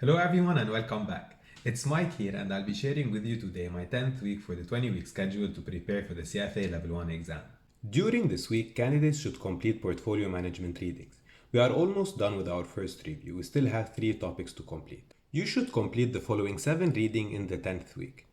Hello everyone and welcome back. It's Mike here and I'll be sharing with you today my 10th week for the 20-week schedule to prepare for the CFA Level 1 exam. During this week, candidates should complete portfolio management readings. We are almost done with our first review. We still have 3 topics to complete. You should complete the following 7 readings in the 10th week.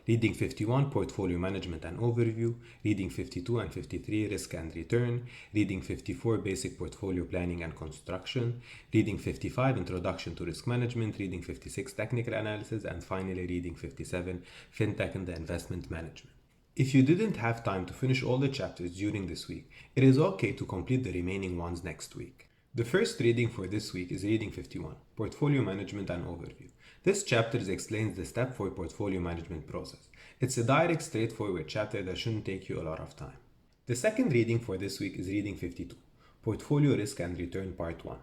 Reading 51, Portfolio Management and Overview. Reading 52 and 53, Risk and Return. Reading 54, Basic Portfolio Planning and Construction. Reading 55, Introduction to Risk Management. Reading 56, Technical Analysis. And finally, Reading 57, Fintech and the Investment Management. If you didn't have time to finish all the chapters during this week, it is okay to complete the remaining ones next week. The first reading for this week is Reading 51, Portfolio Management and Overview. This chapter explains the step for portfolio management process. It's a direct, straightforward chapter that shouldn't take you a lot of time. The second reading for this week is Reading 52, Portfolio Risk and Return Part 1.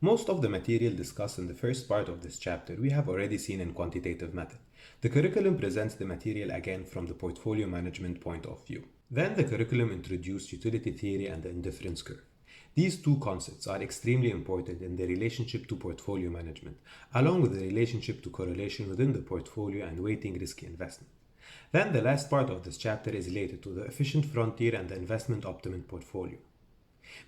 Most of the material discussed in the first part of this chapter we have already seen in quantitative method. The curriculum presents the material again from the portfolio management point of view. Then the curriculum introduced utility theory and the indifference curve. These two concepts are extremely important in the relationship to portfolio management, along with the relationship to correlation within the portfolio and weighting risky investment. Then the last part of this chapter is related to the efficient frontier and the investment optimum portfolio.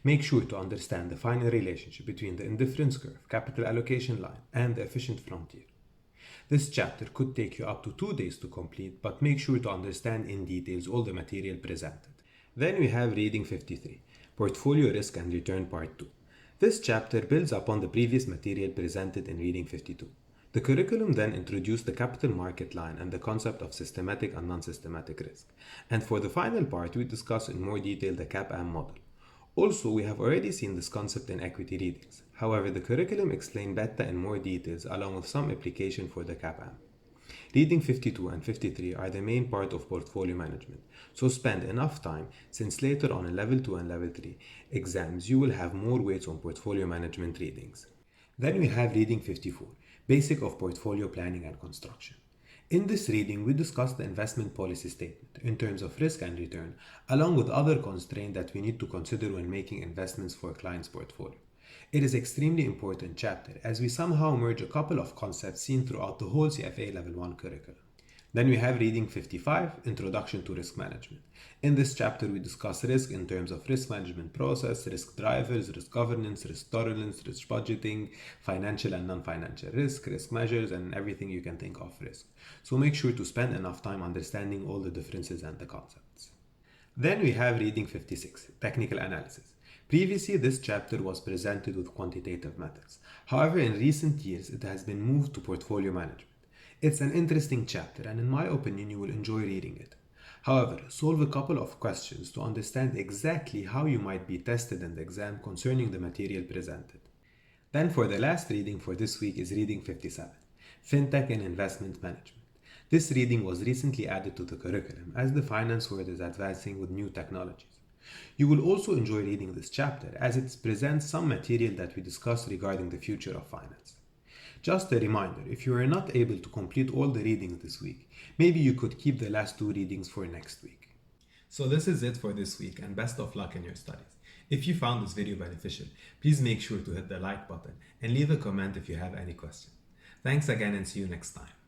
Make sure to understand the final relationship between the indifference curve, capital allocation line, and the efficient frontier. This chapter could take you up to 2 days to complete, but make sure to understand in details all the material presented. Then we have Reading 53, Portfolio Risk and Return Part 2. This chapter builds upon the previous material presented in Reading 52. The curriculum then introduced the capital market line and the concept of systematic and non-systematic risk. And for the final part, we discuss in more detail the CAPM model. Also, we have already seen this concept in equity readings. However, the curriculum explained beta in more details along with some application for the CAPM. Reading 52 and 53 are the main part of portfolio management, so spend enough time since later on in Level 2 and Level 3 exams you will have more weights on portfolio management readings. Then we have Reading 54, Basic of Portfolio Planning and Construction. In this reading, we discuss the investment policy statement in terms of risk and return, along with other constraints that we need to consider when making investments for a client's portfolio. It is extremely important chapter as we somehow merge a couple of concepts seen throughout the whole CFA Level 1 curriculum. Then we have Reading 55, Introduction to Risk Management. In this chapter, we discuss risk in terms of risk management process, risk drivers, risk governance, risk tolerance, risk budgeting, financial and non-financial risk measures, and everything you can think of risk. So make sure to spend enough time understanding all the differences and the concepts. Then we have Reading 56, Technical Analysis. Previously, this chapter was presented with quantitative methods. However, in recent years, it has been moved to portfolio management. It's an interesting chapter and in my opinion, you will enjoy reading it. However, solve a couple of questions to understand exactly how you might be tested in the exam concerning the material presented. Then for the last reading for this week is Reading 57, Fintech and Investment Management. This reading was recently added to the curriculum as the finance world is advancing with new technologies. You will also enjoy reading this chapter as it presents some material that we discussed regarding the future of finance. Just a reminder, if you are not able to complete all the readings this week, maybe you could keep the last 2 readings for next week. So this is it for this week and best of luck in your studies. If you found this video beneficial, please make sure to hit the like button and leave a comment if you have any questions. Thanks again and see you next time.